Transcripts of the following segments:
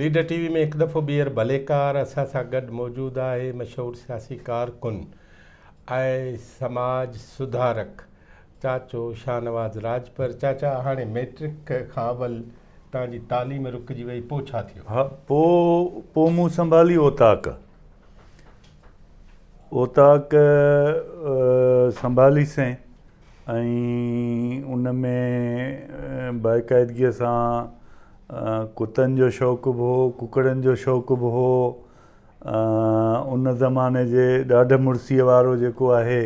Leader TV में हिकु दफ़ो ॿीहर भलेकार असां सां गॾु मौजूदु आहे मशहूरु सियासी कारकुन ऐं समाज सुधारक चाचो शाहनवाज़ राजपर। चाचा, हाणे मैट्रिक खां अवल तव्हांजी तालीम रुकिजी वई, पोइ छा थियो? हा, पोइ मूं संभाली ओताक संभालीसीं ऐं उन में बाक़ाइदगीअ सां कुतनि जो शौक़ु बि हो, कुकड़नि जो शौक़ु बि हो। उन ज़माने जे ॾाढ मुड़सीअ वारो जेको आहे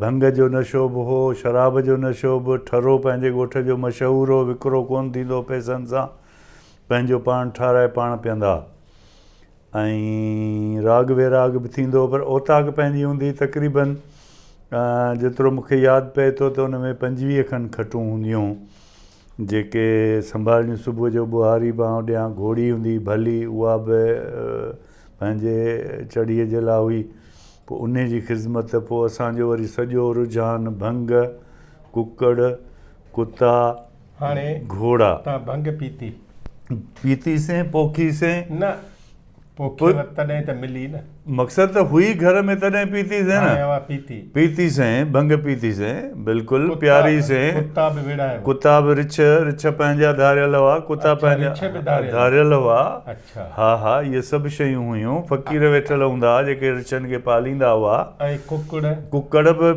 भंग जो नशो बि हो, शराब जो नशो बि। ठरो पंहिंजे ॻोठ जो मशहूरु हो, विकिरो कोन थींदो पैसनि सां, पंहिंजो पाण ठाराए पाण पीअंदा। ऐं राग वैराग बि थींदो, पर ओताक पंहिंजी हूंदी तक़रीबन जेतिरो मूंखे यादि पए थो त उन में 25 खनि खटूं हूंदियूं जेके संभालियूं। सुबुह जो ॿुहारी बांह ॾियां, घोड़ी हूंदी भली, उहा बि पंहिंजे चढ़ीअ जे लाइ हुई। पोइ उन जी ख़िदमत, पोइ असांजो वरी सॼो रुझान भंग, कुकड़, कुता, हाणे घोड़ा। तव्हां भंग पीतीसीं, पोखीसीं न? पोइ तॾहिं त मिली न, मक़सदु त हुई घर में, तॾहिं पीतीसीं न। पीतीसीं, भंग पीतीसीं, बिल्कुलु प्यारीसीं। कुता बि रिछ पंहिंजा धारियल हुआ, कुता पंहिंजा धारियल हुआ। हा हा, इहे सभु शयूं हुयूं। फ़क़ीर वेठल हूंदा जेके रिछनि खे पालींदा हुआ। ऐं कुकड़ बि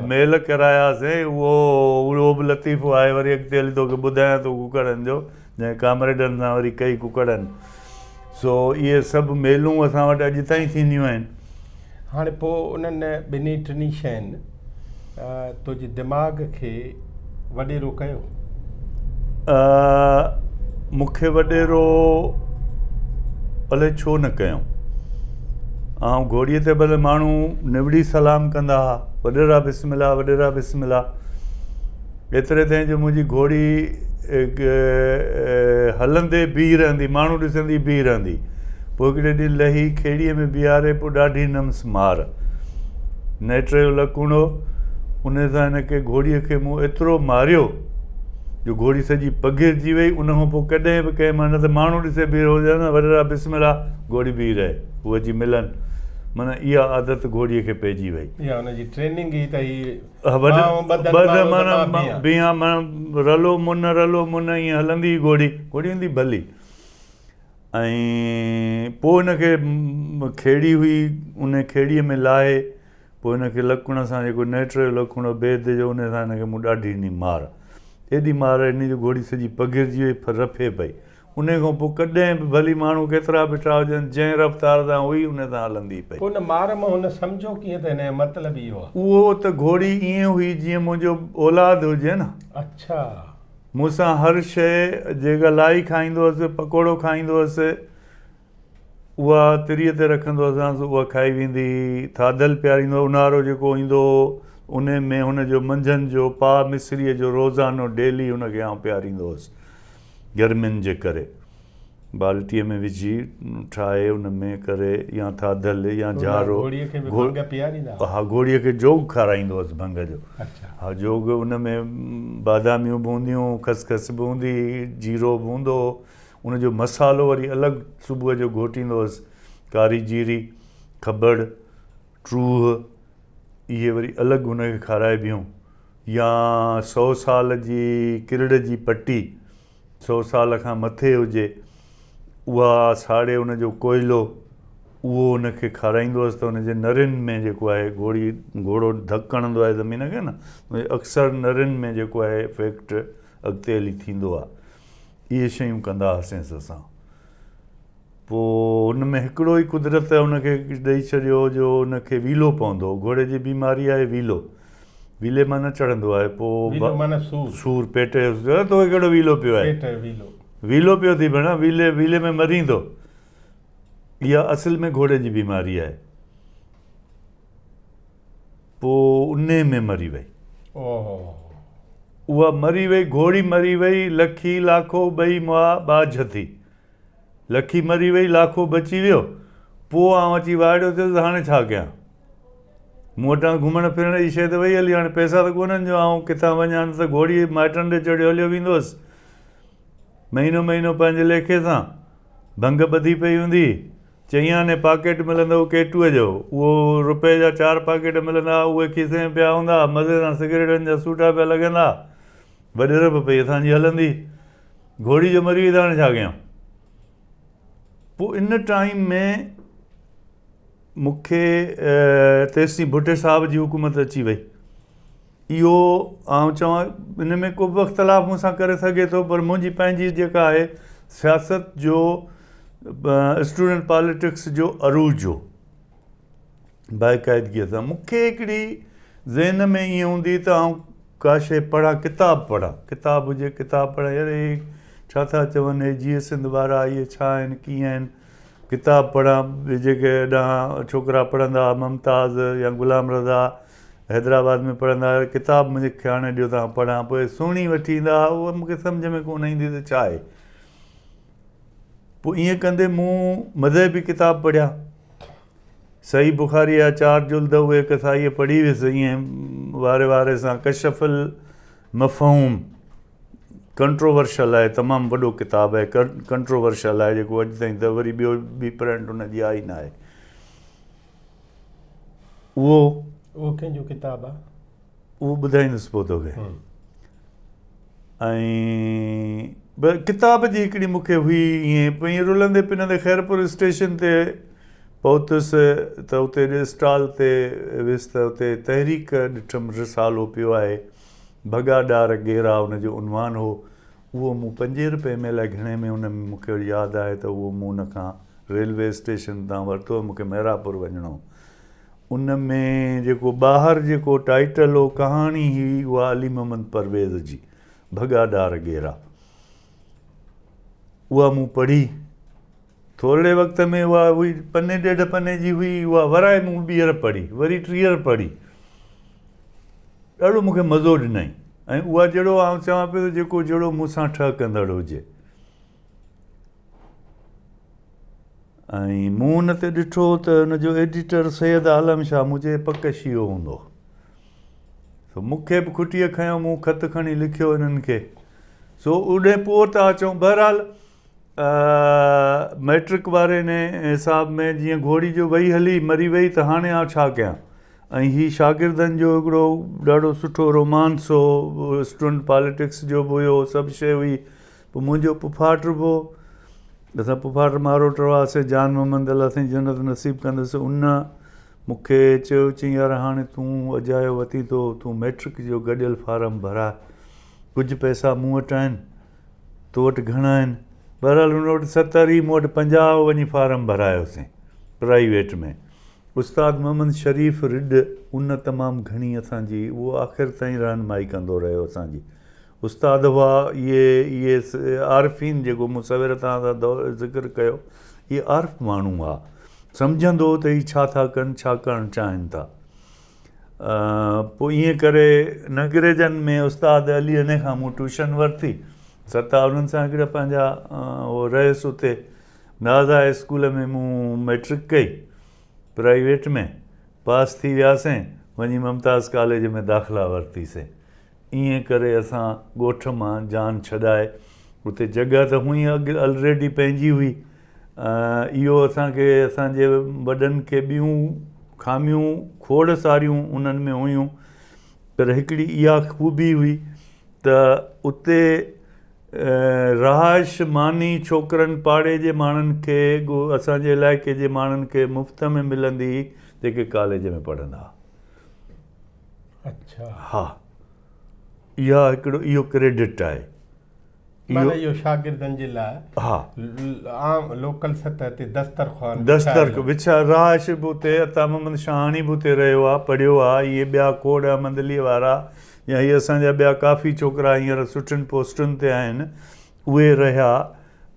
मेल करायासीं। उहो बि लतीफ़ो आहे, वरी अॻिते हली तोखे ॿुधायां थो कुकड़नि जो, जंहिं कामरेडनि सां वरी कई कुकड़नि। सो इहे सभु मेलूं असां वटि अॼु ताईं थींदियूं आहिनि। हाणे पोइ उन्हनि ॿिन्ही टिनी शयुनि तुंहिंजे दिमाग़ खे वॾेरो कयो? मूंखे वॾेरो भले छो न कयूं। ऐं घोड़ीअ ते भले माण्हू निवड़ी सलाम कंदा हुआ, वॾेरा बिस्मिल्ला, वॾेरा बिस्मिल्ला। एतिरे ताईं जो मुंहिंजी घोड़ी हलंदे बीह रहंदी, माण्हू ॾिसंदी बीह रहंदी। पोइ हिकिड़े ॾींहुं लही खेड़ीअ में बीहारे, पोइ ॾाढी नम्स मार, नेट जो लकुणो। उन सां हिनखे घोड़ीअ खे मूं एतिरो मारियो जो घोड़ी सॼी पघिरजी वई। उन खां पोइ कॾहिं बि कंहिं महिल त माण्हू ॾिसे बीह हुजे न, वॾेरा बिस्मिल्ला, घोड़ी बीह रहे, उहे अची मिलनि। माना इहा आदत घोड़ीअ खे पइजी वई। रलो मुन ईअं हलंदी घोड़ी हूंदी भली। ऐं पोइ हिनखे खेड़ी हुई, उन खेड़ीअ में लाहे, पोइ हिनखे लकुण सां, जेको नेट जो लकुणो बेद जो, उन सां हिनखे मूं ॾाढी ॾिनी मार। एॾी मार, हिन जी घोड़ी सॼी पघिरजी वई, रफे पई। उन खां पोइ कॾहिं बि भली माण्हू केतिरा बीठा हुजनि, जंहिं रफ़्तार सां हुई उन सां हलंदी पई। उन मार में हुन सम्झो कीअं त हिन जो मतिलबु इहो आहे? उहो त घोड़ी ईअं हुई जीअं मुंहिंजो औलाद हुजे न। अच्छा। मूंसां हर शइ, जेका लाई खाईंदो हुअसि, पकोड़ो खाईंदो हुअसि, उहा तिरीअ ते रखंदो हुअसि, उहा खाई वेंदी। थाधल पीआरींदो, ऊन्हारो जेको ईंदो उन में हुनजो मंझंदि जो पाव मिस्रीअ जो रोज़ानो डेली हुनखे आउं पीआरींदो हुअसि, गर्मियुनि जे करे। बाल्टीअ में विझी ठाहे उन में करे, या थाधल या झारो। हा, घोड़ीअ खे जोग खाराईंदो हुअसि भंग जो। हा, जोग उन में बादामियूं बि हूंदियूं, खसखस बि हूंदी, जीरो बि हूंदो। उनजो मसालो वरी अलॻि सुबुह जो घोटींदो हुअसि, कारी जीरी, खबड़, ट्रूह, इहे वरी अलॻि हुनखे खाराइबियूं। या 100 साल जी किरड़ जी पटी, 100 साल खां मथे हुजे, उहा साड़े उनजो कोयलो, उहो उनखे खाराईंदो हुअसि। त उनजे नरियुनि में जेको आहे, घोड़ो धकु हणंदो आहे ज़मीन खे न, अक्सर नरियुनि में जेको आहे इफेक्ट अॻिते हली थींदो आहे। इहे शयूं कंदा हुआसीं असां। पोइ हुन में हिकिड़ो ई कुदरत हुनखे ॾेई छॾियो जो हुनखे वीलो पवंदो। घोड़े जी बीमारी आहे वीलो, वीले मां न चढ़ंदो आहे। पोइ सूर पेट जो, तो कहिड़ो वीलो पियो आहे? वीलो पियो थी भेण, वीले में मरींदो। इहा असल में घोड़े जी बीमारी आहे। पोइ उन में मरी वई, उहा मरी वई, घोड़ी मरी वई। लखी लाखो ॿई मां बाझ थी, लखी मरी वई, लाखो बची वियो। पोइ आउं अची वाइड़ो थियुसि, हाणे छा कयां? मूं वटां घुमण फिरण जी शइ त वई हली, हाणे पैसा त कोन्हनि जो आउं किथां वञा, त घोड़ी माइटनि ॾे चढ़ियो हलियो वेंदो हुअसि। महीनो महीनो पंहिंजे लेखे सां भंग ॿधी पई हूंदी, 4 आने पाकेट मिलंदो केटूअ जो, उहो रुपए जा 4 पाकेट मिलंदा, उहे खीसे में पिया हूंदा, मज़े सां सिगरेटनि जा सूटा पिया लॻंदा, वॾेर बि पई असांजी हलंदी, घोड़ी जो मरी वई त हाणे छा कयूं। पोइ इन टाइम में मूंखे तेसीं भुट्टे साहब जी हुकूमत अची वई। इहो आउं चवां इन में को बि इख़्तिलाफ़ मूंसां करे सघे थो, पर मुंहिंजी पंहिंजी जेका आहे सियासत जो स्टूडेंट पॉलिटिक्स जो अरूज हो बाक़ाइदगीअ सां। मूंखे हिकिड़ी ज़हन में ईअं हूंदी त आउं का शइ पढ़ां, किताबु पढ़ां, किताबु हुजे किताबु पढ़ां, यार हे छा था चवनि, हे जीअं सिंध वारा इहे छा आहिनि कीअं आहिनि, किताबु पढ़ां। जेके हेॾां छोकिरा पढ़ंदा, मुमताज़ या ग़ुलाम रज़ा हैदराबाद में पढ़ंदा, किताबु मूंखे हाणे ॾियो तव्हां पढ़ां, पोइ सुहिणी वठी ईंदा, उहा मूंखे सम्झ में कोन ईंदी त छा आहे। पोइ ईअं कंदे मूं मज़हबी किताब पढ़िया, सही बुख़ारी जा 4 जुल्द उहे कसाईअ पढ़ी वियुसि, ईअं वारे वारे सां। कशफुल मफ़हूम कंट्रोवर्शियल आहे, तमामु वॾो किताबु आहे, कंट्रोवर्शियल आहे, जेको अॼु ताईं त वरी ॿियो ॿी प्रिंट हुनजी आई न आहे। उहो कंहिंजो किताबु आहे? उहो ॿुधाईंदुसि पोइ तोखे। ऐं किताब जी हिकिड़ी मूंखे हुई ईअं, पोइ ईअं रुलंदे पिनंदे ख़ैरपुर स्टेशन ते पहुतुसि त उते स्टॉल ते वियुसि त उते तहरीक ॾिठुमि, रिसालो पियो आहे, भॻा ॾार गेरा हुनजो उनवान हो। उहो मूं 5 रुपए में अलाए घणे में हुन में मूंखे यादि आहे त उहो मूं हुन खां रेलवे स्टेशन तां वरितो, मूंखे मैरापुर वञिणो। उन में जेको ॿाहिरि जेको टाइटल हो, कहाणी हुई उहा अली मोहम्मद परवेज़ जी, भॻा ॾार गेरा। उहा मूं पढ़ी, थोरे वक़्त में उहा हुई 1.5 पने जी हुई, उहा वराए मूं ॿीहर पढ़ी, वरी 3 पढ़ी, ॾाढो मूंखे मज़ो ॾिनई। ऐं उहा जहिड़ो आउं चवां पियो त जेको जहिड़ो मूंसां ठहकंदड़ हुजे। ऐं मूं हुन ते ॾिठो त हुनजो एडिटर सैयद आलम शाह मुंहिंजे पक शियो हूंदो, सो मूंखे बि खुटीअ खयों, मूं ख़त खणी लिखियो हिननि खे। सो उॾे पोइ था अचूं, बहरहाल मैट्रिक वारे ने हिसाब में जीअं घोड़ी जो वही हली मरी वई त हाणे आउं छा कयां। ऐं हीअ शागिर्दनि जो हिकिड़ो ॾाढो सुठो रोमांस हो, स्टूडेंट पॉलिटिक्स जो बि हुयो, सभु शइ हुई। पोइ मुंहिंजो पुफाट बि हो, असां पुफाट मारोट हुआसीं, जान मोहम्मद अलाह साईं जन्नत नसीब कंदुसि। उन मूंखे चयो, चई यार हाणे तूं अजायो वठी थो, तूं मैट्रिक जो गॾियल फार्म भरा, कुझु पैसा मूं वटि आहिनि, तो वटि घणा आहिनि। बहरहाल हुन वटि 70, मूं वटि 50 वञी फार्म भरायोसीं प्राइवेट में। उस्ताद मोहम्मद शरीफ़ रिड उन तमामु घणी असांजी, उहो आख़िर ताईं रहनुमाई कंदो रहियो असांजी। उस्ताद हुआ इहे आर्फ़ीन, जेको मूं सवेर तव्हां सां ज़िक्र कयो, इहे आर्फ़ माण्हू हुआ, सम्झंदो त हीअ छा था कनि, छा करणु चाहिनि था। पोइ ईअं करे अंग्रेज़नि में उस्ताद अली अने खां मूं ट्यूशन वरिती, 7 उन्हनि सां हिकिड़ा पंहिंजा उहो रहियुसि उते। नाज़ा स्कूल में मूं मैट्रिक कई प्राइवेट में, पास थी वियासीं, वञी मुमताज़ कॉलेज में दाख़िला वरितीसीं। ईअं करे असां ॻोठ मां जान छॾाए, उते जॻह त हुई अॻु ऑलरेडी पंहिंजी हुई। इहो असांखे असांजे वॾनि खे ॿियूं ख़ामियूं खोड़ सारियूं उन्हनि में हुयूं, पर हिकिड़ी इहा ख़ूबी हुई त उते रहाइश मानी छोकिरनि पाड़े जे माण्हुनि खे, असांजे इलाइक़े जे माण्हुनि खे मुफ़्त में मिलंदी हुई, जेके कॉलेज में पढ़ंदा। अच्छा, हा, इहा हिकिड़ो इहो क्रेडिट आहे। इहो शागिर्दनि जे लाइ हा, आम लोकल सतह ते दस्तरख़्वान विछा रहाइश बि उते, अता मोहम्मद शाहानी बि उते रहियो आहे, पढ़ियो आहे। इहे ॿिया खोड़ मंदलीअ वारा या इहे असांजा ॿिया काफ़ी छोकिरा हींअर सुठियुनि पोस्टुनि ते आहिनि, उहे रहिया,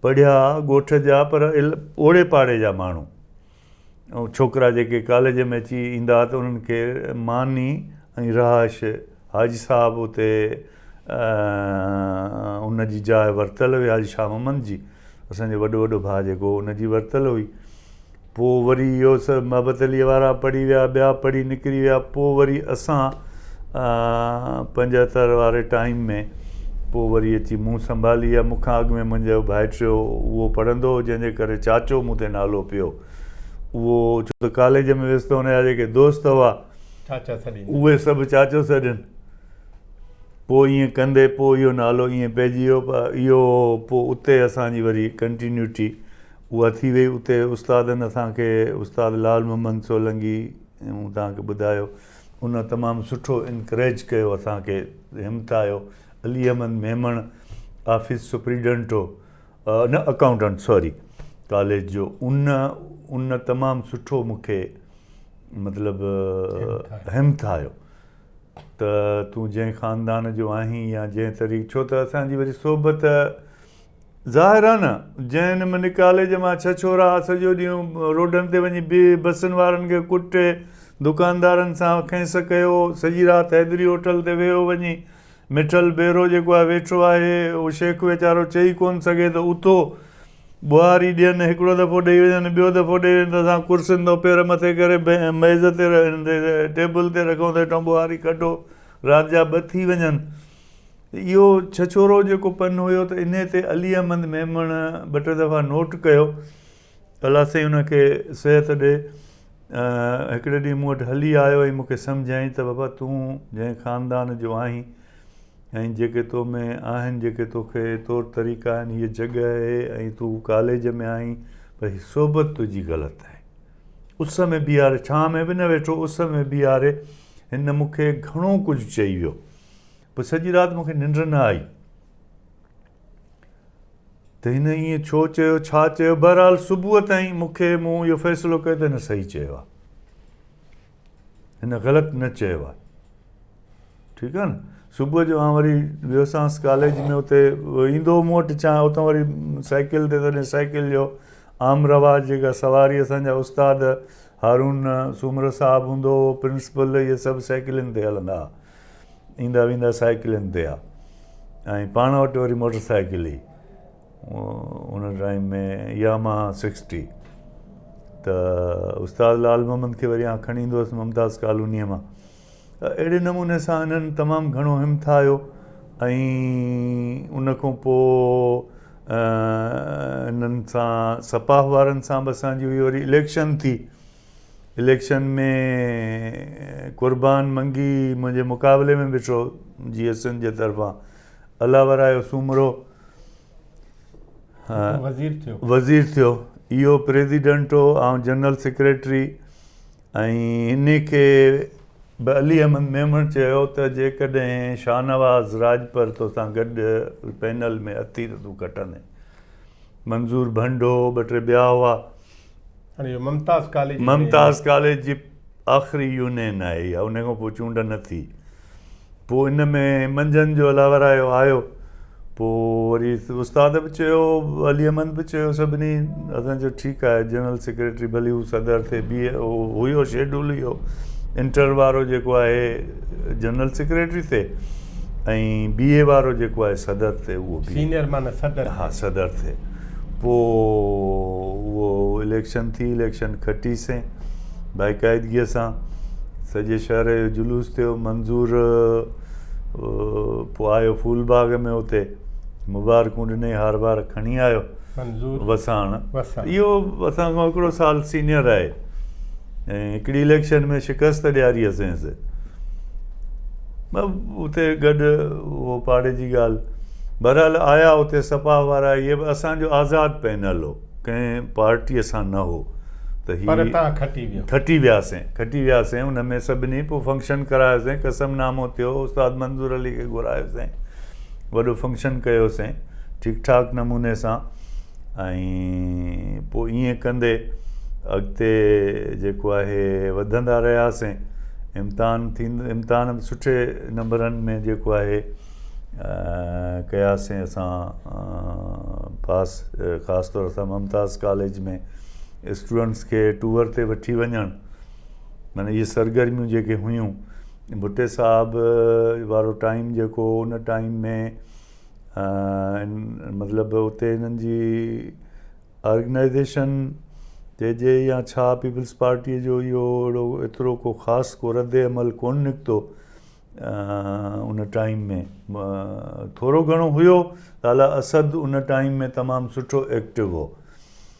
पढ़िया ॻोठ जा, पर ओड़े पाड़े जा माण्हू। ऐं छोकिरा जेके कॉलेज में अची ईंदा त उन्हनि खे मानी ऐं रहाइश, हाजी साहब उते उनजी जाइ वरितल हुई, हाजी शाह मोहम्मद जी, असांजो वॾो वॾो भाउ जेको, उनजी वरितल हुई। पोइ वरी इहो सभु महबत अलीअ वारा पढ़ी विया, ॿिया पढ़ी निकिरी विया। पोइ वरी असां 75 वारे टाइम में पोइ वरी अची मूं संभाली आहे मूंखां अॻु में मुंहिंजो भाइटियो उहो पढ़ंदो हो जंहिंजे करे चाचो मूं ते नालो पियो उहो छो त कॉलेज में वियुसि त हुनजा जेके दोस्त हुआ चाचा सॾी उहे सभु चाचो सॾनि पोइ ईअं कंदे पोइ इहो नालो ईअं पइजी वियो इहो पोइ उते असांजी वरी कंटिन्यूटी उहा थी वई उते उस्तादनि असांखे उस्ताद लाल मोहम्मद सोलंगी मूं तव्हांखे ॿुधायो उन तमामु सुठो इनकरेज कयो असांखे हिमथायो अली अहमद मेमण ऑफिस सुप्रीडेंट हो न अकाउंटेंट सॉरी कॉलेज जो उन तमामु सुठो मूंखे मतिलबु हिमथायो त तूं जंहिं ख़ानदान जो आहीं या जंहिं तरीक़े छो त असांजी वरी सोबत ज़ाहिर आहे न जंहिं नमूने कॉलेज मां 6 छोरा सॼो ॾींहुं रोडनि ते वञी बसनि वारनि खे कुटे दुकानदारनि सां खेंस कयो सॼी राति हैदरी होटल ते वियो वञी मिठल बेरो जेको आहे वेठो आहे उहो शेख वीचारो चई कोन सघे त उथो ॿुहारी ॾियनि हिकिड़ो दफ़ो ॾेई वञनि ॿियो दफ़ो ॾेई वञनि त असां कुर्सियुनि तां पेर मथे करे मेज़ ते टेबल ते रखूं त हेठां ॿुहारी कढो राति जा 2 थी वञनि इहो छछोरो जेको पन हुयो त इन ते अली अहमद मेमण 2-3 दफ़ा नोट कयो अलाह साईं हुनखे सिहत ॾे हिकिड़े ॾींहुं मूं वटि हली आयो ऐं मूंखे सम्झाईं त बाबा तूं जंहिं ख़ानदान जो आहीं ऐं जेके तो में आहिनि जेके तोखे तौर तरीक़ा आहिनि हीअ जॻह आहे ऐं तूं कॉलेज में आहीं भई सोबत तुंहिंजी ग़लति आहे उस में बीहारे छांव में बि न वेठो उस में बीहारे हिन मूंखे घणो कुझु चई वियो पोइ सॼी राति मूंखे निंड न आई त हिन ईअं छो चयो छा चयो बहरहाल सुबुह ताईं मूं इहो फ़ैसिलो कयो त हिन सही चयो आहे हिन ग़लति न चयो आहे ठीकु आहे न सुबुह जो वरी वियोसांसि कॉलेज में उते ईंदो मूं वटि चां उतां वरी साइकिल ते तॾहिं साइकिल जो आम रवाज जेका सवारी असांजा उस्ताद हारून सूमर साहिबु हूंदो हुओ प्रिंसिपल इहे सभु साइकिलुनि ते हलंदा हुआ ईंदा वेंदा साइकिलुनि ते आहे ऐं पाण वटि वरी मोटर साइकिल ई उन टाइम में यामाहा 60 त उस्ताद लाल मोहम्मद खे वरी खणी ईंदो हुअसि मुमताज़ कॉलोनीअ मां अहिड़े नमूने सां हिननि तमामु घणो हिमथायो ऐं उन खां पोइ हिननि सां सपाह वारनि सां बि असांजी हुई वरी इलेक्शन थी इलेक्शन में क़ुर्बान मंगी मुंहिंजे मुक़ाबले में बीठो GSN जे तरफ़ां अलावरायो सूमरो वज़ीर थियो इहो प्रेसिडेंट हो ऐं जनरल सेक्रेटरी ऐं इन खे अली अहमद मेमण चयो त जेकॾहिं शाहनवाज़ राजपर तोसां गॾु पैनल में अथी त तूं कटंदे मंज़ूर भंडो 2-3 ॿिया हुआ मुमताज़ कॉलेज जी आख़िरी यूनियन आहे इहा उन खां पोइ चूंड न थी पोइ इन में मंझंदि जो अलावरायो आयो पोइ वरी उस्ताद बि चयो अली अहमद बि चयो सभिनी असां चयो ठीकु आहे जनरल सेक्रेटरी भली हू सदर थिए हुयो शेड्यूल हुयो इंटर वारो जेको आहे जनरल सेक्रेटरी थिए ऐं BA वारो जेको आहे सदर थिए उहो सीनियर माना सदर हा सदर थिए पोइ उहो इलेक्शन थी इलेक्शन खटीसीं बाक़ाइदगीअ सां सॼे शहर जो जुलूस थियो मंज़ूर पोइ आयो फूलबाग में उते मुबारकूं ॾिनई हार बार खणी आयो वसाण इहो असां खां हिकिड़ो साल सीनियर आहे ऐं हिकिड़ी इलेक्शन में शिकस्त ॾियारी असांजे उते गॾु उहो पाड़े जी ॻाल्हि बहरहाल आया उते सपा वारा इहे बि असांजो आज़ादु पैनल हो कंहिं पार्टीअ सां न हो त हीअ खटी वियासीं हुन में सभिनी पोइ फंक्शन करायोसीं कसमनामो थियो उस्ताद मंज़ूर अली खे घुरायोसीं वॾो फंक्शन कयोसीं ठीकु ठाक नमूने सां ऐं पोइ ईअं कंदे अॻिते जेको आहे वधंदा रहियासीं इम्तिहान सुठे नंबरनि में जेको आहे कयासीं असां पास ख़ासि तौर सां मुमताज़ कॉलेज में स्टूडेंट्स खे टूर ते वठी वञणु माना इहे सरगर्मियूं जेके हुयूं भुट्टे साहिब वारो टाइम जेको उन टाइम में मतिलबु उते हिननि जी ऑर्गेनाइज़ेशन चइजे या छा पीपल्स पार्टीअ जो इहो एतिरो को ख़ासि को रद्द अमल कोन निकितो उन टाइम में थोरो घणो हुयो। लाला असद उन टाइम में तमामु सुठो एक्टिव हो।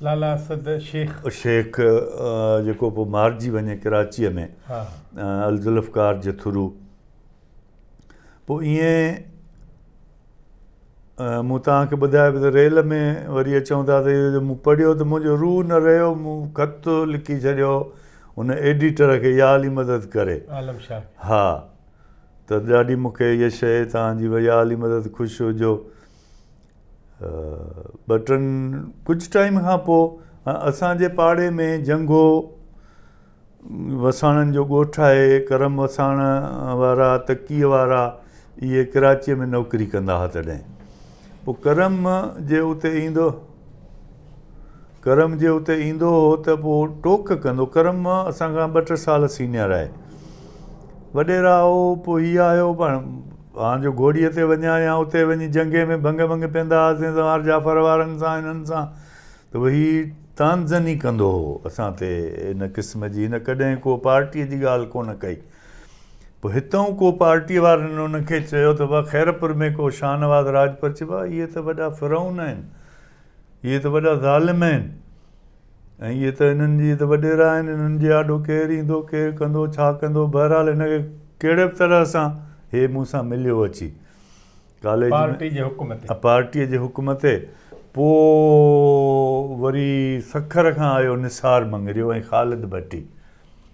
लाला असद शेख जेको पोइ मारिजी वञे कराचीअ में अल ज़ुल्फ़कार जे थ्रू। पोइ ईअं मूं तव्हांखे ॿुधायो त रेल में वरी अचूं था त इहो मूं पढ़ियो त मुंहिंजो रूह न रहियो। मूं ख़तु लिखी छॾियो हुन एडिटर खे या अली मदद करे आलम शाह। हा, त ॾाढी मूंखे इहा शइ तव्हांजी भई या अली मदद ख़ुशि हुजो। कुझु टाइम खां पोइ असांजे पाड़े में जंगो वसाणनि जो ॻोठु आहे, करम वसाण वारा, तकीअ वारा, इहे कराचीअ में नौकिरी कंदा हुआ तॾहिं। पोइ करम जे उते ईंदो हो त पोइ टोक कंदो। करम असांखां 2-3 साल सीनियर आहे, वॾेरा हो। पोइ हीअ आयो पाण जो घोड़ीअ ते वञा या उते वञी जंगे में भंग पवंदा हुआसीं तव्हां जाफ़र वारनि सां हिननि सां, त भई तानज़नी कंदो हो असां ते इन क़िस्म जी। हिन कॾहिं को पार्टीअ जी ॻाल्हि कोन कई। पोइ हितां को पार्टीअ वारनि उनखे चयो त भाउ खैरपुर में को शाहनवाज़ राजपर चइबो आहे इहे त वॾा फ़िरौन आहिनि, इहे त वॾा ज़ालिम आहिनि, ऐं इहे त हिननि जी त वॾेरा आहिनि, हिननि जे आॾो केरु ईंदो, केरु कंदो, छा कंदो। बहरहाल हिनखे कहिड़े बि तरह सां हे मूंसां मिलियो अची कॉलेज में पार्टीअ जे हुकुम ते। पोइ वरी सखर खां आयो निसार मंगरियो ऐं ख़ालिद भट्टी,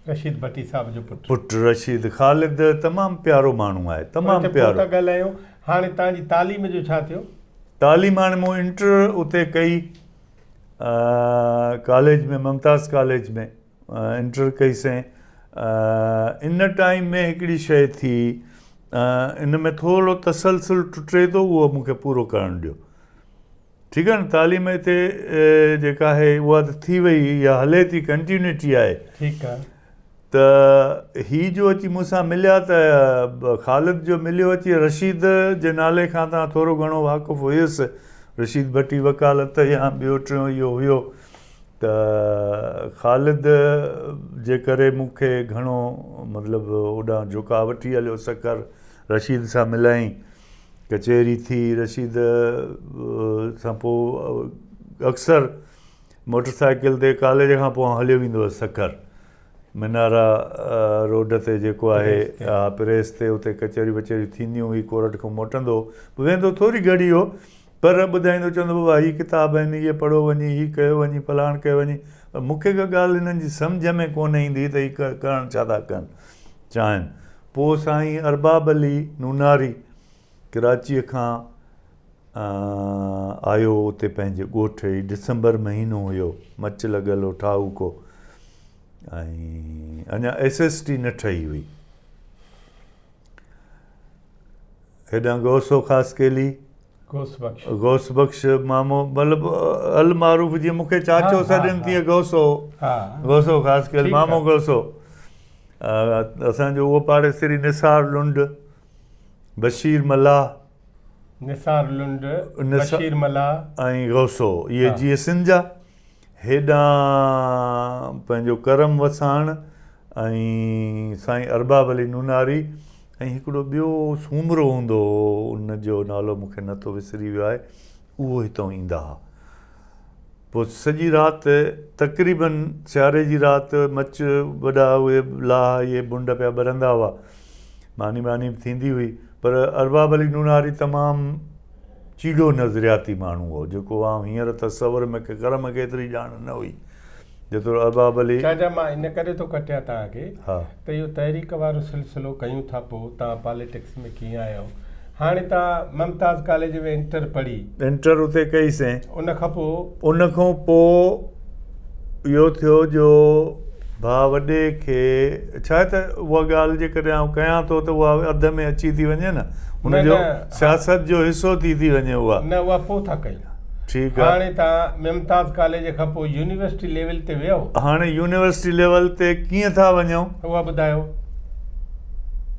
रशीद भट्टी साहब जो पुटु रशीद। ख़ालिद तमामु प्यारो माण्हू आहे, तमामु प्यारो। ॻाल्हायूं हाणे तव्हांजी तालीम जो छा थियो? तालीम हाणे मूं इंटर उते कई कॉलेज में, मुमताज़ कॉलेज में इंटर कईसीं। इन टाइम में हिकिड़ी शइ थी, इन में थोरो तसलसल टुटे थो, उहो मूंखे पूरो करणु ॾियो। ठीकु आहे न, तालीम हिते जेका आहे उहा त थी वई या हले थी, कंटिन्यूटी आहे। ठीकु आहे। त ही जो अची मूंसां मिलिया त ख़ालिद जो मिलियो अची, रशीद जे नाले खां तव्हां थोरो घणो वाक़ुफ़ु हुयुसि। रशीद भट्टी वकालत या ॿियो टियों इहो हुयो। त ख़ालिद जे करे मूंखे घणो मतिलबु होॾां झुकाव वठी हलियो सकर, रशीद सां मिलाईं, कचहरी थी। रशीद सां पोइ अक्सर मोटरसाइकिल ते कॉलेज खां पोइ हलियो वेंदो हुअसि सकर, मिनारा रोड ते जेको आहे प्रेस ते, उते कचहरी वचहरी थींदियूं हुई। कोर्ट खां मोटंदो वेंदो, थोरी घड़ी हो, पर ॿुधाईंदो, चवंदो बाबा हीअ किताब आहिनि, इहे पढ़ो वञी, हीअ कयो वञी, फलाण कयो वञी। मूंखे का ॻाल्हि हिननि जी सम्झ में कोन ईंदी त हीअ करणु छा था कनि चाहिनि। पोइ साईं अरबाब अली नूनारी कराचीअ खां आयो उते पंहिंजे ॻोठ ई, डिसंबर महीनो हुयो, मच लॻल हो ठाहूको, ऐं अञा SST न ठही हुई। हेॾां गौसो ख़ासकेली, गौस बख्श मामो, मतिलबु अल मारूफ़, जीअं मूंखे चाचो सॾनि तीअं गौसो ख़ासकेली, मामो गौसो। असांजो उहो पाड़ेसिरी निसार लुंड, बशीर मल्लाह, बशीर मल्लाह ऐं गौसो, इहे जीअं सिंध जा। हेॾां पंहिंजो करम वसाण ऐं साईं अरबाब अली नूनारी, ऐं हिकिड़ो ॿियो सूमरो हूंदो हो, उनजो नालो मूंखे नथो विसरी वियो आहे, उहो हितां ईंदा हुआ। पोइ सॼी राति तक़रीबन सियारे जी राति मच वॾा उहे लाह इहे बुंड पिया ॿरंदा हुआ, मानी बि थींदी हुई। पर अरबाब अली नूनारी तमामु चीड़ो नज़रियाती माण्हू हो, जेको आउं हींअर तसवर में करम खे एतिरी ॼाण न हुई जेतिरो अरबाब अली। चाचा मां इन करे थो कटिया तव्हांखे, हा, त इहो तहरीक वारो सिलसिलो कयूं था, पोइ तव्हां पॉलिटिक्स में कीअं आहियो। हाणे तव्हां मुमताज़ कॉलेज में इंटर पढ़ी, इंटर उते कईसीं। उन खां पोइ इहो थियो जो भाउ वॾे खे छा आहे त उहा ॻाल्हि जेकॾहिं आउं कयां थो त उहा अध में अची थी वञे न, हुनजो सियासत जो हिसो थी वञे। उहा पोइ था कयूं। ठीकु आहे। हाणे तव्हां मुमताज़ कॉलेज खां पोइ यूनिवर्सिटी लेवल ते वियो। हाणे यूनिवर्सिटी लेवल ते कीअं था वञूं उहा ॿुधायो।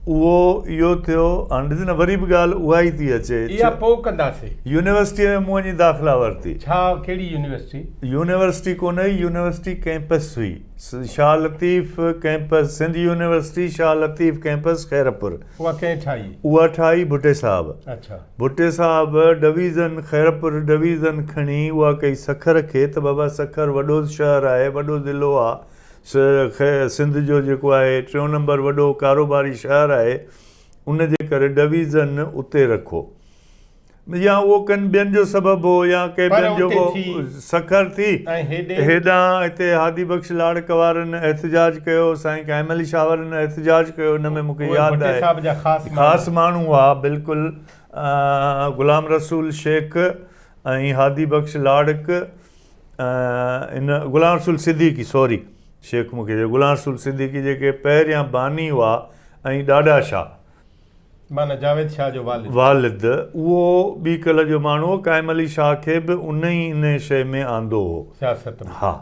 उहो इहो थियो। हाणे ॾिस न वरी बि ॻाल्हि उहा ई थी अचे। इहा पोइ कंदासीं। यूनिवर्सिटीअ में मूं वञी दाख़िला वरिती। छा कहिड़ी यूनिवर्सिटी? यूनिवर्सिटी कोन हुई, यूनिवर्सिटी कैंपस हुई। Shah Latif campus, Sindh university Shah Latif campus Khairpur. उहा कंहिं ठाही? उहा ठाही भुट्टे साहब। अच्छा। भुट्टे साहब डिवीज़न खैरपुर डिवीज़न खणी उहा कई सखर खे, त बाबा सखर वॾो शहर आहे, वॾो ज़िलो आहे, सिंध जो जेको आहे 3 नंबर वॾो कारोबारी शहर आहे, उन जे करे डिवीज़न उते रखो। या उहो कनि ॿियनि जो सबबु हो या कंहिं ॿियनि जो हो, सखर थी हेॾां हिते हादी बख़्श लाड़क वारनि एहतिजाज कयो, साईं काइम अली शाह वारनि एहतिजाज कयो। हिन में मूंखे यादि आहे ख़ासि माण्हू हुआ बिल्कुलु, ग़ुलाम रसूल शेख ऐं हादी बख़्श लाड़क, इन ग़ुलाम रसूल सिद्दीकी, सॉरी शेख मूंखे ग़ुलाम रसूल सिद्दीकी जेके पहिरियां बानी हुआ, ऐं ॾाढा शाह माना जावेद शाह जो वालिद, उहो ॿी कल जो माण्हू हो। काइम अली शाह खे बि उन ई इन शइ में आंदो हो सियासत में। हा,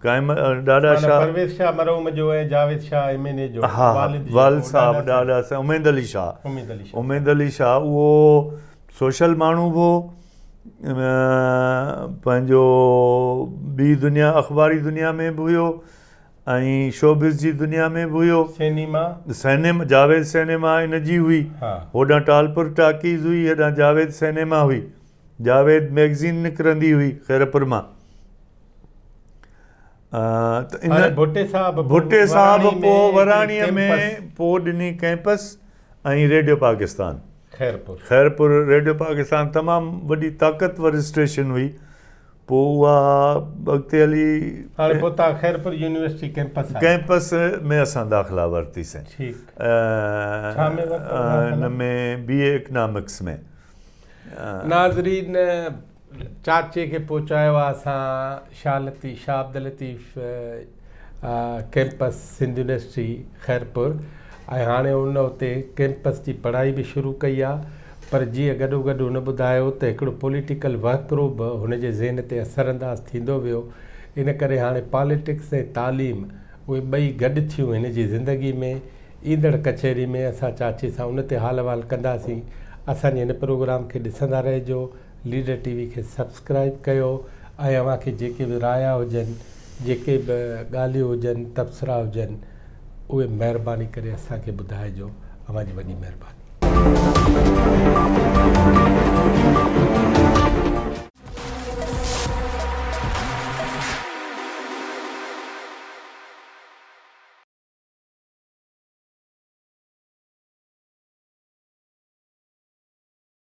काइम ॾाढा शाह, परवेज़ शाह मरहूम जो ऐं जावेद शाह MNA जो, हा वालिद साहब ॾाढा शाह, उमेद अली शाह उहो सोशल माण्हू बि हो, पंहिंजो ॿी दुनिया अख़बारी दुनिया में बि हुयो ऐं शोबिस जी दुनिया में बि हुयो। सिनेमा जावेद सिनेमा इन जी हुई, होॾां टालपुर टाकीज़ हुई, हेॾां जावेद सिनेमा हुई, जावेद मैगज़ीन निकिरंदी हुई खैरपुर मां। त इन भुट्टे साहब पोइ वराणीअ में पोइ ॾिनी कैंपस ऐं रेडियो पाकिस्तान खैरपुर। रेडियो पाकिस्तान तमामु वॾी ताक़तवर स्टेशन हुई। पोइ उहा अॻिते हली खैरपुर यूनिवर्सिटी कैंपस में असां दाख़िला वरितीसीं। हिन में BA इकनॉमिक्स में। नाज़रीन, चाचे खे पहुचायो आहे असां शाह अब्दुल लतीफ़ कैंपस सिंध यूनिवर्सिटी खैरपुर, ऐं हाणे उन उते कैंपस जी पढ़ाई बि शुरू कई आहे। पर जीअं गॾोगॾु हुन ॿुधायो त हिकिड़ो पॉलिटिकल वहकिरो बि हुनजे ज़हन ते असरअंदाज़ थींदो वियो। इन करे हाणे पॉलिटिक्स ऐं तालीम उहे ॿई गॾु थियूं हिन जी ज़िंदगी में। ईंदड़ कचहरी में असां चाचे सां उन ते हाल अहिवाल कंदासीं। असांजे हिन प्रोग्राम खे ॾिसंदा रहिजो, लीडर TV खे सब्सक्राइब कयो, ऐं अव्हांखे जेके बि राया हुजनि, जेके बि ॻाल्हियूं हुजनि, तबसरा हुजनि, उहे महिरबानी करे असांखे ॿुधाइजो। अव्हांजी वॾी महिरबानी।